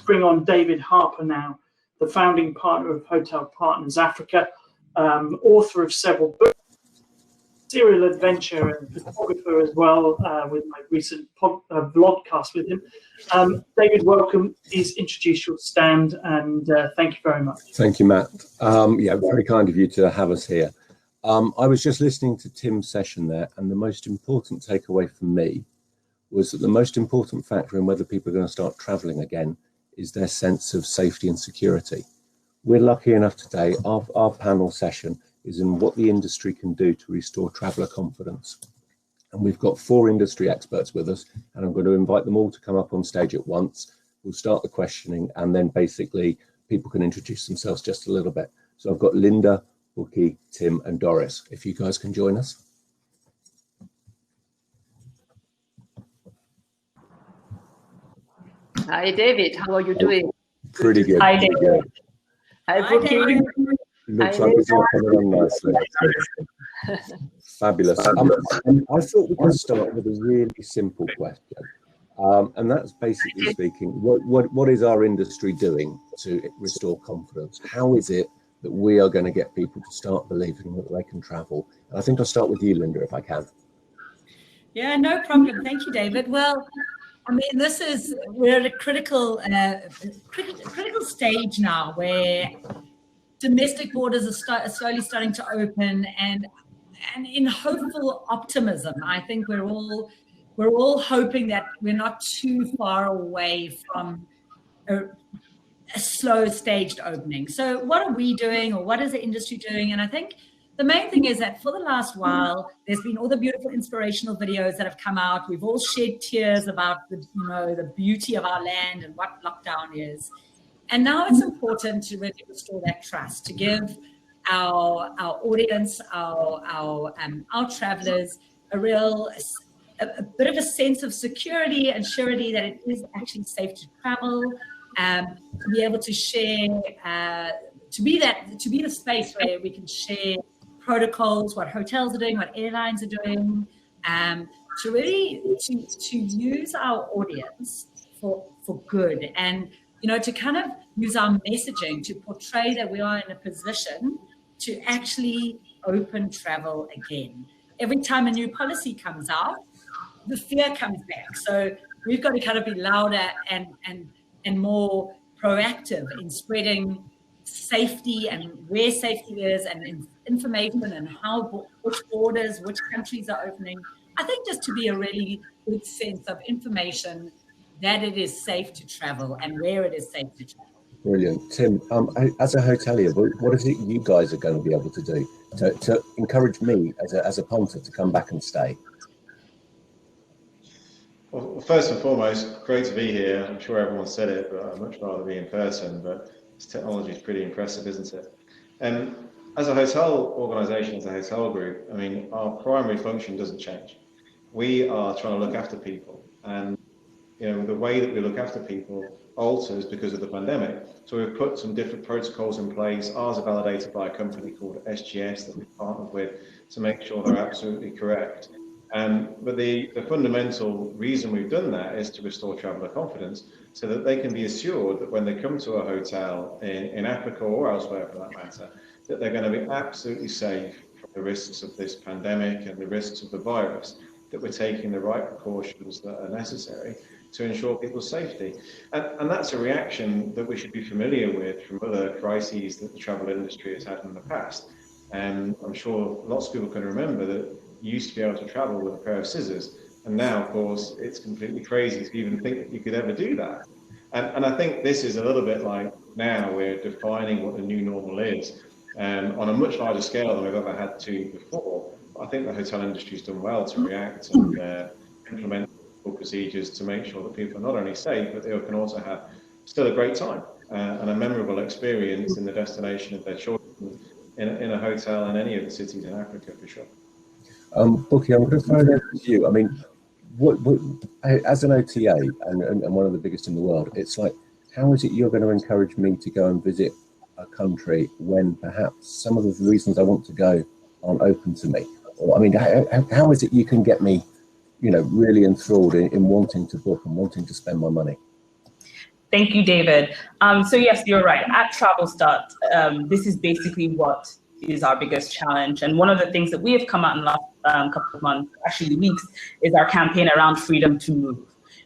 bring on David Harper now, the founding partner of Hotel Partners Africa, author of several books, serial adventure and photographer as well, with my recent vlogcast with him. David, welcome. Please introduce your stand, and thank you very much. Thank you, Matt. Yeah, very kind of you to have us here. I was just listening to Tim's session there, and the most important takeaway for me was that the most important factor in whether people are going to start travelling again is their sense of safety and security. We're lucky enough today, our panel session is in what the industry can do to restore traveller confidence. And we've got 4 industry experts with us, and I'm going to invite them all to come up on stage at once. We'll start the questioning, and then basically people can introduce themselves just a little bit. So I've got Linda, Bukky, Tim, and Doris. If you guys can join us. Hi, David. How are you doing? Pretty good. Hi, David. Hi, Bukky. Looks like it's all coming on nicely. Fabulous. I thought we could start with a really simple question. And that's basically speaking, what is our industry doing to restore confidence? How is it that we are going to get people to start believing that they can travel? And I think I'll start with you, Linda, if I can. Yeah, no problem. Thank you, David. Well, I mean, we're at a critical stage now where domestic borders are slowly starting to open, and in hopeful optimism, I think we're all hoping that we're not too far away from a slow staged opening. So what are we doing, or what is the industry doing? And I think the main thing is that for the last while, there's been all the beautiful inspirational videos that have come out. We've all shed tears about the beauty of our land and what lockdown is. And now it's important to really restore that trust, to give our audience, our travelers a bit of a sense of security and surety that it is actually safe to travel, to be able to share, to be the space where we can share protocols, what hotels are doing, what airlines are doing, to really to use our audience for good, and to kind of use our messaging to portray that we are in a position to actually open travel again. Every time a new policy comes out, the fear comes back. So we've got to kind of be louder and more proactive in spreading safety and where safety is, and information, and which borders, which countries are opening. I think just to be a really good sense of information that it is safe to travel and where it is safe to travel. Brilliant. Tim, as a hotelier, what is it you guys are going to be able to do to encourage me as a punter to come back and stay? Well, first and foremost, great to be here. I'm sure everyone said it, but I'd much rather be in person. But this technology is pretty impressive, isn't it? And as a hotel organisation, as a hotel group, I mean, our primary function doesn't change. We are trying to look after people, and the way that we look after people alters because of the pandemic. So we've put some different protocols in place. Ours are validated by a company called SGS that we've partnered with to make sure they're absolutely correct. But the fundamental reason we've done that is to restore traveller confidence, so that they can be assured that when they come to a hotel in Africa or elsewhere for that matter, that they're going to be absolutely safe from the risks of this pandemic and the risks of the virus, that we're taking the right precautions that are necessary to ensure people's safety. And that's a reaction that we should be familiar with from other crises that the travel industry has had in the past. And I'm sure lots of people can remember that you used to be able to travel with a pair of scissors. And now, of course, it's completely crazy to even think that you could ever do that. And I think this is a little bit like now we're defining what the new normal is on a much larger scale than we've ever had to before. I think the hotel industry has done well to react and implement procedures to make sure that people are not only safe, but they can also have still a great time and a memorable experience in the destination of their choice in a hotel in any of the cities in Africa, for sure. Bukky, I'm going to throw it over to you. I mean, what as an OTA and one of the biggest in the world, it's like, how is it you're going to encourage me to go and visit a country when perhaps some of the reasons I want to go aren't open to me? Or, I mean, how is it you can get me, really enthralled in wanting to book and wanting to spend my money? Thank you, David. So yes, you're right. At Travelstart, this is basically what is our biggest challenge. And one of the things that we have come out in the last couple of months, actually weeks, is our campaign around freedom to move.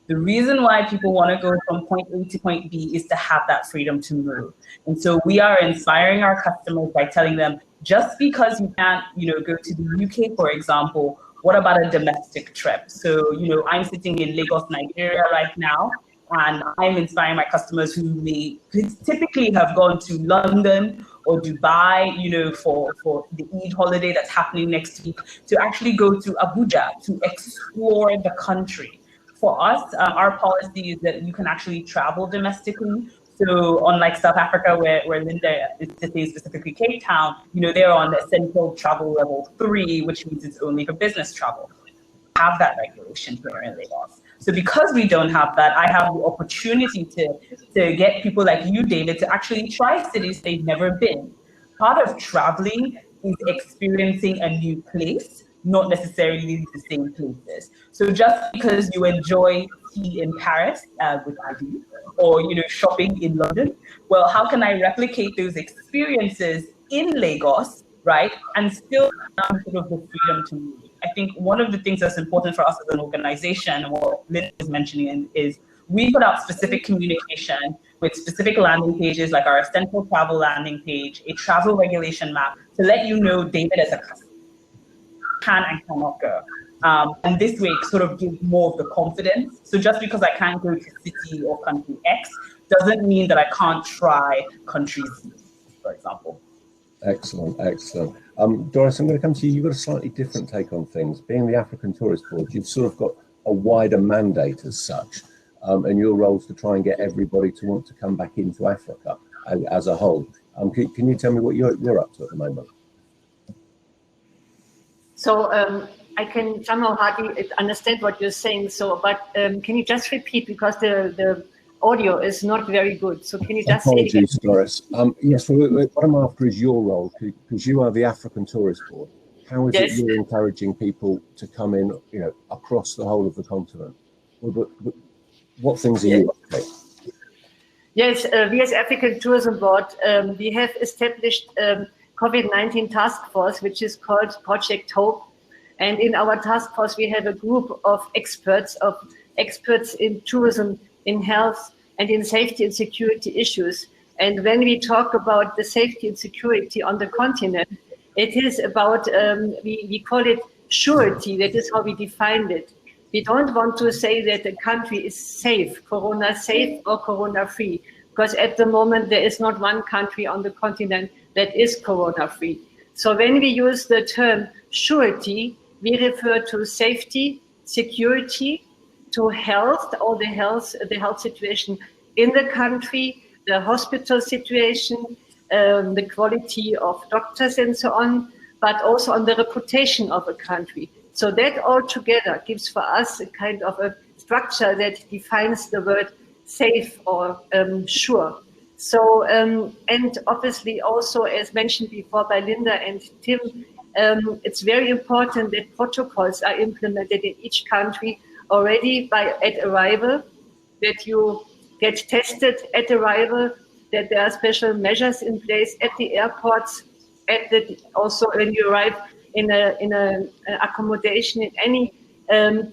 The reason why people want to go from point A to point B is to have that freedom to move. And so we are inspiring our customers by telling them, just because you can't, go to the UK, for example, what about a domestic trip? So, I'm sitting in Lagos, Nigeria right now, and I'm inspiring my customers who may typically have gone to London or Dubai, for the Eid holiday that's happening next week, to actually go to Abuja to explore the country. For us, our policy is that you can actually travel domestically. So unlike South Africa, where Linda is sitting, specifically Cape Town, they're on essential travel level 3, which means it's only for business travel. Have that regulation here in Lagos. So because we don't have that, I have the opportunity to get people like you, David, to actually try cities they've never been. Part of traveling is experiencing a new place, not necessarily the same places. So just because you enjoy tea in Paris, which I do, or shopping in London, well, how can I replicate those experiences in Lagos, right, and still have sort of the freedom to move? I think one of the things that's important for us as an organization, and what Lynn was mentioning, is we put out specific communication with specific landing pages, like our essential travel landing page, a travel regulation map, to let you know David as a customer can and cannot go. And this way it sort of gives more of the confidence. So just because I can't go to city or country X doesn't mean that I can't try country Z, for example. Excellent, excellent. Doris, I'm going to come to you. You've got a slightly different take on things. Being the African Tourist Board, you've sort of got a wider mandate as such, and your role is to try and get everybody to want to come back into Africa as a whole. Can you tell me what you're up to at the moment? So I can somehow hardly understand what you're saying. So, but can you just repeat, because the audio is not very good. So can you just Apologies, say it again? Doris. Yes, well, what I'm after is your role, because you are the African Tourist Board. How is it you're encouraging people to come in, across the whole of the continent? What things are you up to? Yes, we as African Tourism Board, we have established COVID-19 task force, which is called Project Hope. And in our task force, we have a group of experts in tourism, in health, and in safety and security issues. And when we talk about the safety and security on the continent, it is about, we call it surety. That is how we defined it. We don't want to say that the country is safe, Corona safe or Corona free, because at the moment there is not one country on the continent that is Corona free. So when we use the term surety, we refer to safety, security, to health, or the health situation in the country, the hospital situation, the quality of doctors and so on, but also on the reputation of a country. So that all together gives for us a kind of a structure that defines the word safe or sure. So, and obviously also, as mentioned before by Linda and Tim, it's very important that protocols are implemented in each country already at arrival, that you get tested at arrival, that there are special measures in place at the airports, also when you arrive in a accommodation in any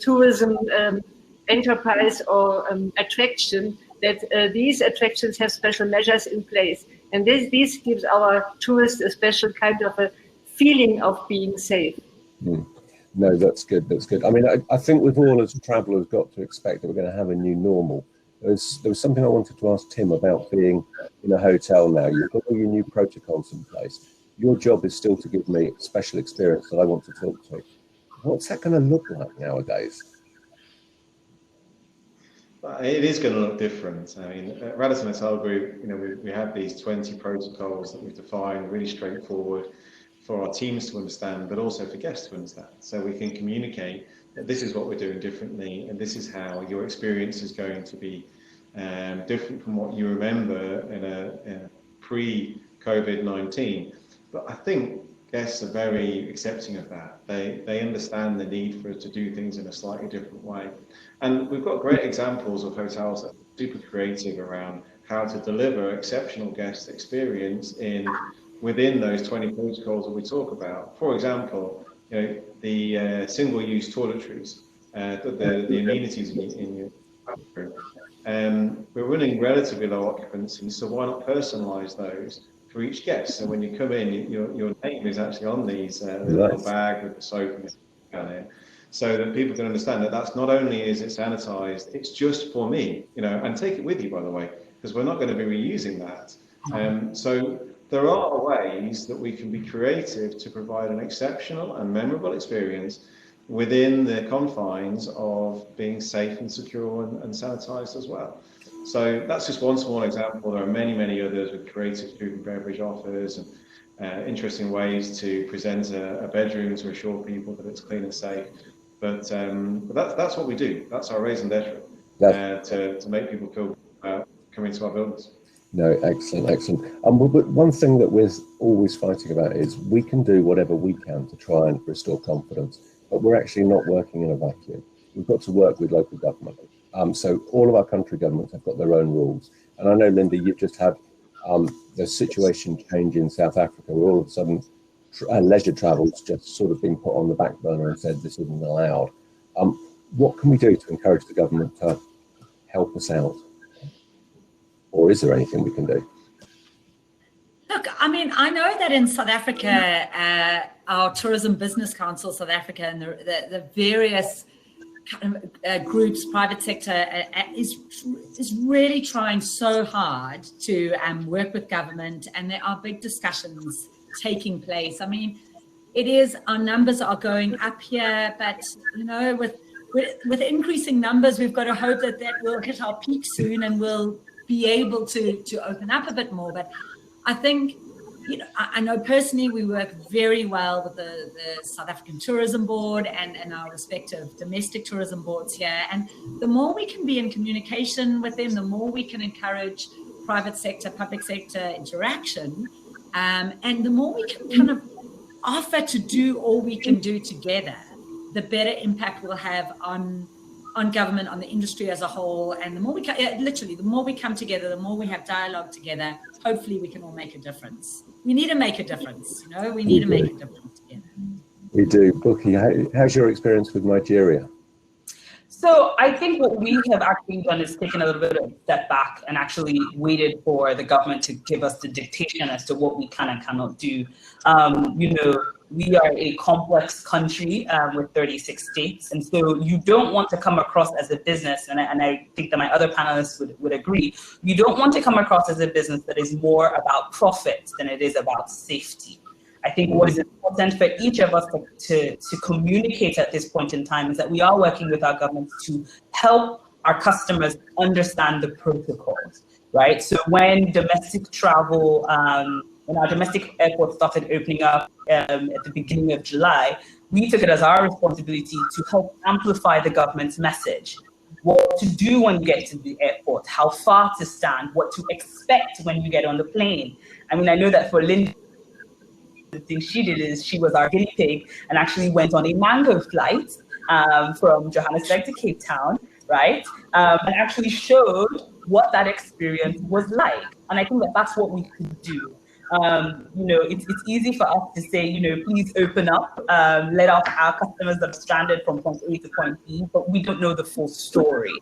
tourism enterprise or attraction, that these attractions have special measures in place. And this gives our tourists a special kind of a feeling of being safe. No, that's good. That's good. I mean, I think we've all as travellers got to expect that we're going to have a new normal. There was something I wanted to ask Tim about being in a hotel now. You've got all your new protocols in place. Your job is still to give me a special experience that I want to talk to. What's that going to look like nowadays? It is going to look different. I mean, at Radisson Hotel Group, we have these 20 protocols that we've defined, really straightforward for our teams to understand, but also for guests to understand. So we can communicate that this is what we're doing differently, and this is how your experience is going to be different from what you remember in a pre-COVID-19. But I think guests are very accepting of that. They understand the need for us to do things in a slightly different way. And we've got great examples of hotels that super creative around how to deliver exceptional guest experience within those 20 protocols that we talk about. For example, the single-use toiletries, the amenities in your room. We're running relatively low occupancy, so why not personalise those for each guest? So when you come in, your name is actually on these little bag with the soap and down here, so that people can understand that that's not only is it sanitized, it's just for me, and take it with you, by the way, because we're not going to be reusing that. So there are ways that we can be creative to provide an exceptional and memorable experience within the confines of being safe and secure and sanitized as well. So that's just one small example. There are many, many others with creative food and beverage offers and interesting ways to present a bedroom to assure people that it's clean and safe. But that's what we do. That's our raison d'etre, to make people feel coming to our buildings. No, excellent. But one thing that we're always fighting about is we can do whatever we can to try and restore confidence, but we're actually not working in a vacuum. We've got to work with local government. So all of our country governments have got their own rules. And I know, Linda, you've just had the situation change in South Africa, where all of a sudden leisure travel's just sort of been put on the back burner and said this isn't allowed. What can we do to encourage the government to help us out? Or is there anything we can do? Look, I mean, I know that in South Africa, our Tourism Business Council South Africa and the various groups, private sector, is really trying so hard to work with government, and there are big discussions taking place. I mean, our numbers are going up here, but with increasing numbers, we've got to hope that will hit our peak soon and we'll be able to open up a bit more. But I think, I know personally we work very well with the South African Tourism Board and our respective domestic tourism boards here. And the more we can be in communication with them, the more we can encourage private sector, public sector interaction, and the more we can kind of offer to do all we can do together, the better impact we'll have on government, on the industry as a whole. And the more the more we come together, the more we have dialogue together, hopefully we can all make a difference. We need to make a difference, we need to make a difference together. We do. Bukky, how's your experience with Nigeria? So I think what we have actually done is taken a little bit of a step back and actually waited for the government to give us the dictation as to what we can and cannot do. We are a complex country with 36 states. And so you don't want to come across as a business, and I think that my other panelists would agree, you don't want to come across as a business that is more about profit than it is about safety. I think what is important for each of us to communicate at this point in time is that we are working with our governments to help our customers understand the protocols, right? So when domestic travel, when our domestic airports started opening up at the beginning of July, we took it as our responsibility to help amplify the government's message. What to do when you get to the airport, how far to stand, what to expect when you get on the plane. I mean, I know that for Linda, the thing she did is she was our guinea pig and actually went on a mango flight from Johannesburg to Cape Town, right? And actually showed what that experience was like. And I think that that's what we could do. It's easy for us to say, please open up, let our customers that are stranded from point A to point B, but we don't know the full story.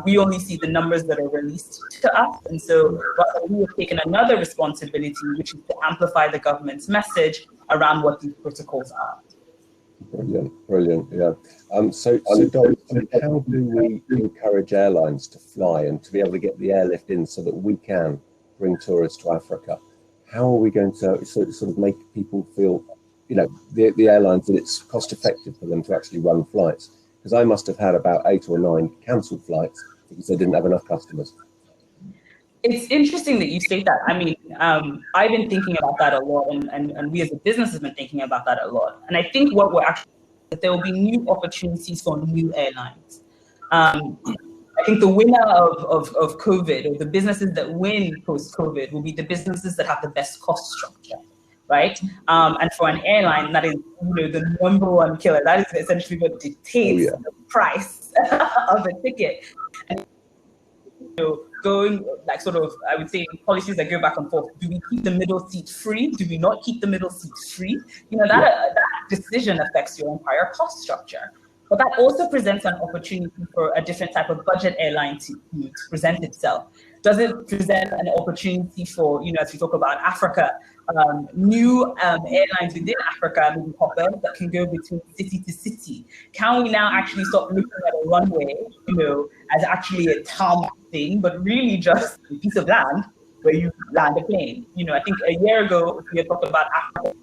We only see the numbers that are released to us. And so we have taken another responsibility, which is to amplify the government's message around what these protocols are. Brilliant, yeah. So Doris, how do we encourage airlines to fly and to be able to get the airlift in so that we can bring tourists to Africa? How are we going to sort of make people feel, the airlines, that it's cost effective for them to actually run flights? Because I must have had about 8 or 9 cancelled flights because they didn't have enough customers. It's interesting that you say that. I mean, I've been thinking about that a lot, and we as a business have been thinking about that a lot. And I think what we're actually, that there will be new opportunities for new airlines. I think the winner of COVID, or the businesses that win post-COVID, will be the businesses that have the best cost structure, right? And for an airline, that is, the number one killer. That is essentially what dictates the price of a ticket. And going like sort of, I would say, policies that go back and forth. Do we keep the middle seat free? Do we not keep the middle seat free? That decision affects your entire cost structure. But that also presents an opportunity for a different type of budget airline to present itself. Does it present an opportunity for, as we talk about Africa, new airlines within Africa, maybe Harper, that can go between city to city? Can we now actually stop looking at a runway, as actually a town thing, but really just a piece of land where you land a plane? I think a year ago, we had talked about Africa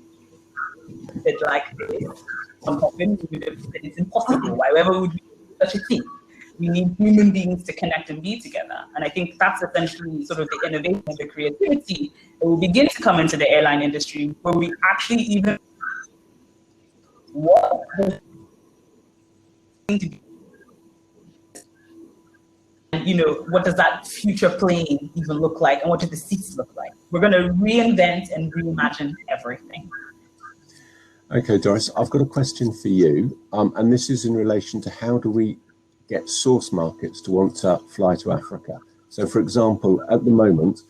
like this. It's impossible. However, would be such a thing? We need human beings to connect and be together. And I think that's essentially sort of the innovation and the creativity that will begin to come into the airline industry, where we actually even what does that future plane even look like, and what do the seats look like? We're going to reinvent and reimagine everything. Okay, Doris, I've got a question for you, and this is in relation to how do we get source markets to want to fly to Africa. So, for example, at the moment,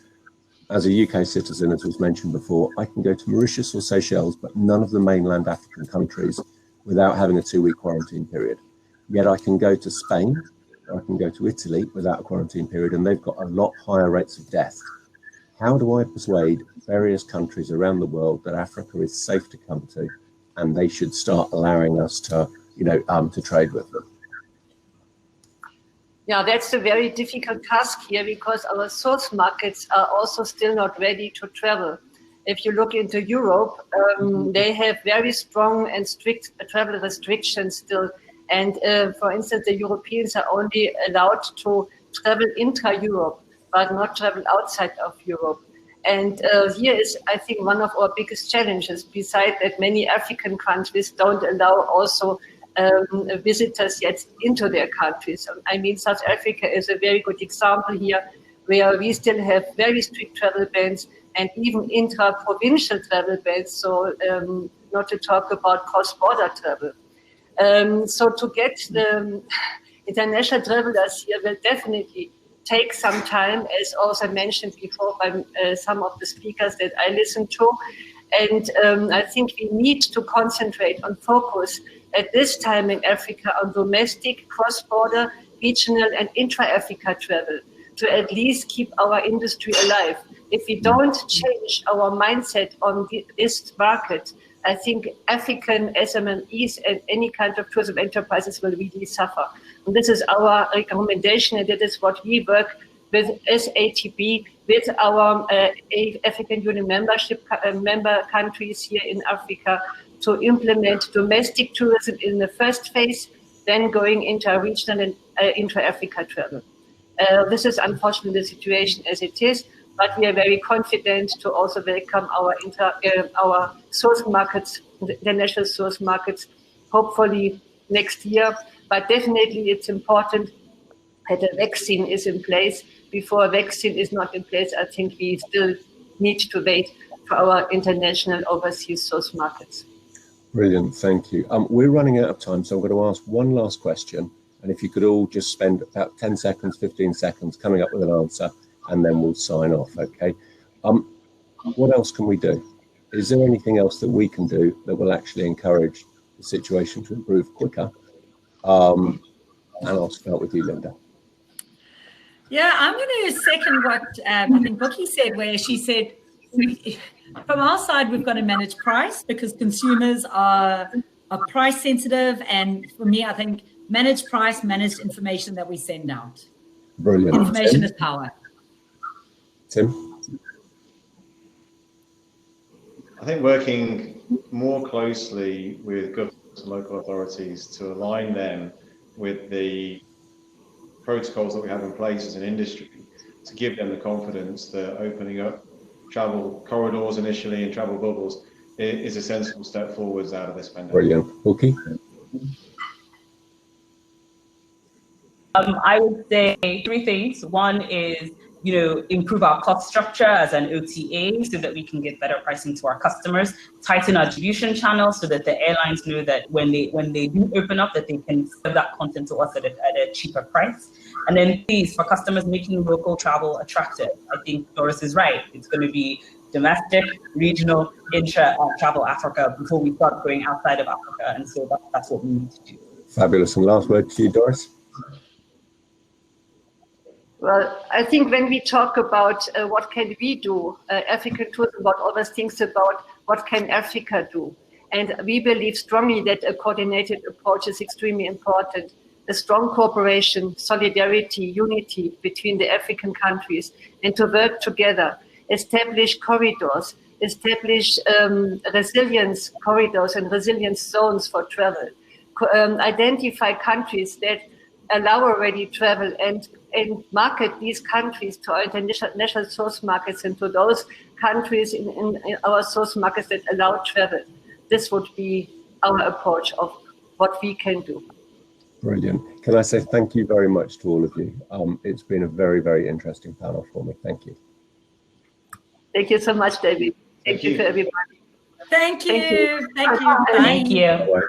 as a UK citizen, as was mentioned before, I can go to Mauritius or Seychelles, but none of the mainland African countries without having a 2-week quarantine period. Yet I can go to Spain, or I can go to Italy without a quarantine period, and they've got a lot higher rates of death. How do I persuade various countries around the world that Africa is safe to come to, and they should start allowing us to, to trade with them? Yeah, that's a very difficult task here, because our source markets are also still not ready to travel. If you look into Europe, they have very strong and strict travel restrictions still. And for instance, the Europeans are only allowed to travel intra-Europe, but not travel outside of Europe. And here is, I think, one of our biggest challenges, besides that many African countries don't allow also visitors yet into their countries. I mean, South Africa is a very good example here, where we still have very strict travel bans and even intra-provincial travel bans, so not to talk about cross-border travel. So to get the international travelers here will definitely take some time, as also mentioned before by some of the speakers that I listened to. And I think we need to concentrate on focus at this time in Africa on domestic, cross-border, regional and intra-Africa travel to at least keep our industry alive. If we don't change our mindset on this market, I think African SMEs and any kind of tourism enterprises will really suffer. And this is our recommendation, and that is what we work with SATB, with our African Union membership member countries here in Africa, to implement domestic tourism in the first phase, then going into regional and intra-Africa travel. This is unfortunately the situation as it is, but we are very confident to also welcome our source markets, the national source markets, hopefully next year. But definitely it's important that a vaccine is in place. Before a vaccine is not in place, I think we still need to wait for our international overseas source markets. Brilliant, thank you. We're running out of time, so I'm going to ask one last question. And if you could all just spend about 10 seconds, 15 seconds coming up with an answer, and then we'll sign off, okay? What else can we do? Is there anything else that we can do that will actually encourage the situation to improve quicker? And I'll start with you, Linda. Yeah, I'm going to second what I think Bukky said, where she said, from our side, we've got to manage price because consumers are price sensitive. And for me, I think manage price, manage information that we send out. Brilliant. Information is power. Tim? I think working more closely with governments and local authorities to align them with the protocols that we have in place as an industry, to give them the confidence that opening up travel corridors initially and travel bubbles is a sensible step forwards out of this pandemic. Brilliant. Bukky? I would say three things. One is improve our cost structure as an OTA so that we can get better pricing to our customers, tighten our distribution channels so that the airlines know that when they do open up, that they can sell that content to us at a cheaper price. And then please, for customers, making local travel attractive. I think Doris is right. It's going to be domestic, regional, intra travel Africa before we start going outside of Africa. And so that's what we need to do. Fabulous. And last word to you, Doris. Well, I think when we talk about what can we do, African Tourism Board always thinks about what can Africa do. And we believe strongly that a coordinated approach is extremely important. A strong cooperation, solidarity, unity between the African countries, and to work together, establish corridors, establish resilience corridors and resilience zones for travel, identify countries that allow already travel and market these countries to our international source markets and to those countries in our source markets that allow travel. This would be our approach of what we can do. Brilliant. Can I say thank you very much to all of you? It's been a very, very interesting panel for me. Thank you. Thank you so much, David. Thank you to everybody. Thank you. Thank you. Thank you. Thank you. Bye.